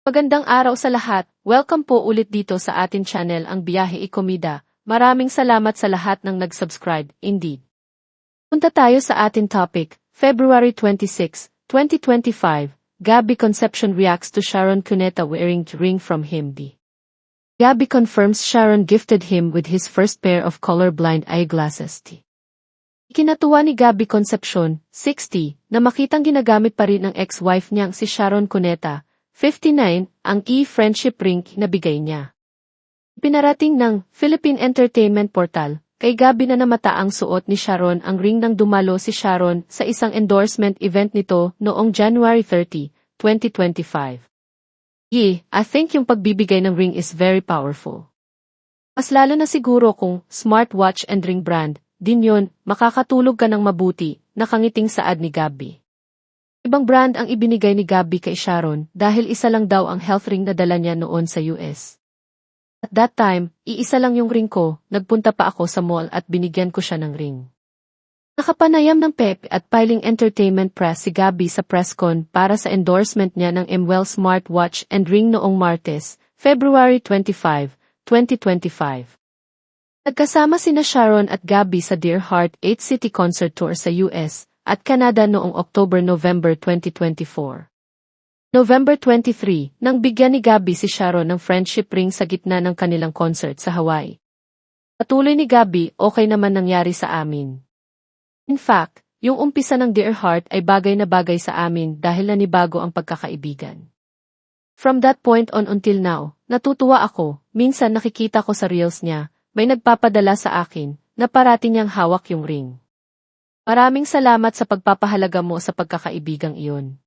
Magandang araw sa lahat. Welcome po ulit dito sa atin channel ang Biyahe Ikomida. Maraming salamat sa lahat ng nag-subscribe, indeed. Punta tayo sa atin topic, February 26, 2025, Gabby Concepcion reacts to Sharon Cuneta wearing ring from him. Gabby confirms Sharon gifted him with his first pair of colorblind eyeglasses. Ikinatuwa ni Gabby Concepcion, 60, na makitang ginagamit pa rin ng ex-wife niyang si Sharon Cuneta, 59, ang e-friendship ring na bigay niya. Pinarating ng Philippine Entertainment Portal, kay Gabby na namata ang suot ni Sharon ang ring nang dumalo si Sharon sa isang endorsement event nito noong January 30, 2025. I think yung pagbibigay ng ring is very powerful. Mas lalo na siguro kung smartwatch and ring brand, din yun, makakatulog ka ng mabuti, nakangiting saad ni Gabby. Ibang brand ang ibinigay ni Gabby kay Sharon dahil isa lang daw ang health ring na dala niya noon sa US. At that time, iisa lang yung ring ko, nagpunta pa ako sa mall at binigyan ko siya ng ring. Nakapanayam ng Pepe at Piling Entertainment Press si Gabby sa presscon para sa endorsement niya ng MWell smartwatch and ring noong Martes, February 25, 2025. Nagkasama sina Sharon at Gabby sa Dear Heart 8 City Concert Tour sa US at Canada noong October-November 2024. November 23, nang bigyan ni Gabby si Sharon ng friendship ring sa gitna ng kanilang concert sa Hawaii. Patuloy ni Gabby, okay naman nangyari sa amin. In fact, yung umpisa ng Dear Heart ay bagay na bagay sa amin dahil nanibago ang pagkakaibigan. From that point on until now, natutuwa ako, minsan nakikita ko sa reels niya, may nagpapadala sa akin, na parating niyang hawak yung ring. Maraming salamat sa pagpapahalaga mo sa pagkakaibigang iyon.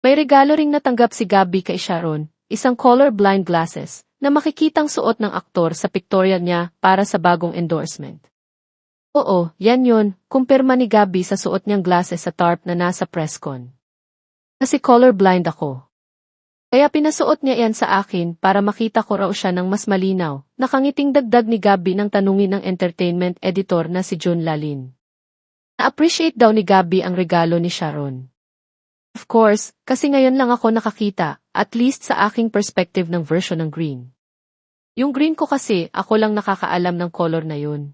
May regalo ring natanggap si Gabby kay Sharon, isang colorblind glasses, na makikitang suot ng aktor sa pictorial niya para sa bagong endorsement. Oo, yan yun, kumpirma ni Gabby sa suot niyang glasses sa tarp na nasa presscon. Kasi colorblind ako. Kaya pinasuot niya yan sa akin para makita ko raw siya ng mas malinaw, nakangiting dagdag ni Gabby nang tanungin ng entertainment editor na si June Lalin. Na-appreciate daw ni Gabby ang regalo ni Sharon. Of course, kasi ngayon lang ako nakakita, at least sa aking perspective ng version ng green. Yung green ko kasi, ako lang nakakaalam ng color na yun.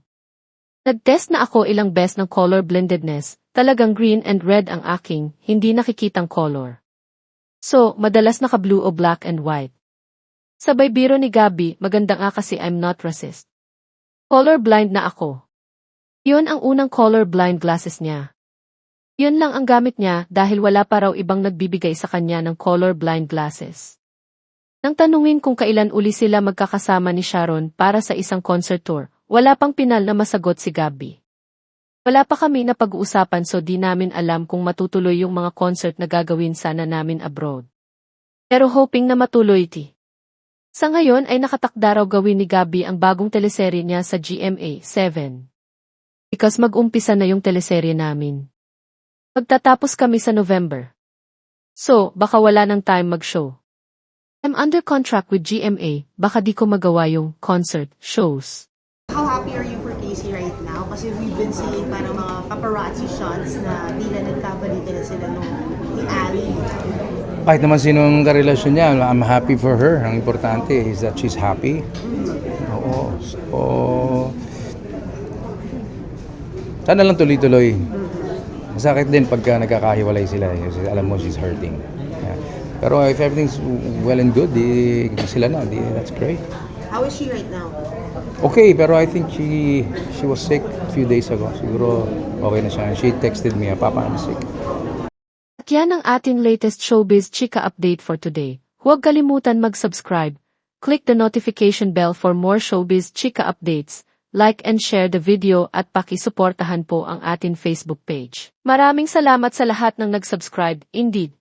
Nag-test na ako ilang beses ng color blendedness, talagang green and red ang aking, hindi nakikitang color. So, madalas naka-blue o black and white. Sabay biro ni Gabby, maganda nga kasi I'm not racist. Colorblind na ako. Yun ang unang colorblind glasses niya. Yun lang ang gamit niya dahil wala pa raw ibang nagbibigay sa kanya ng colorblind glasses. Nang tanungin kung kailan uli sila magkakasama ni Sharon para sa isang concert tour, wala pang pinal na masagot si Gabby. Wala pa kami na pag-uusapan so di namin alam kung matutuloy yung mga concert na gagawin sana namin abroad. Pero hoping na matuloy ti. Sa ngayon ay nakatakda raw gawin ni Gabby ang bagong teleserye niya sa GMA 7. Because mag-umpisa na yung teleserye namin. Magtatapos kami sa November. So, baka wala ng time mag-show. I'm under contract with GMA, baka di ko magawa yung concert shows. How happy are you for Casey right now? Kasi we've been seeing parang mga paparazzi shots na di na nagkabalikan na sila nung ni Ali. Kahit naman sinong karelasyon niya, I'm happy for her. Ang importante is that she's happy. Oo. So, sana lang tuloy-tuloy. Masakit din pagka nagkakahiwalay sila. Kasi alam mo, she's hurting. Yeah. Pero if everything's well and good, sila na. That's great. How is she right now? Okay, pero I think she was sick a few days ago. Siguro okay na siya. She texted me, Papa, I'm sick. At yan ang ating latest showbiz chika update for today. Huwag kalimutan mag-subscribe. Click the notification bell for more showbiz chika updates. Like and share the video at pakisuportahan po ang ating Facebook page. Maraming salamat sa lahat ng nag-subscribe, indeed.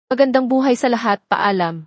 Magandang buhay sa lahat, paalam.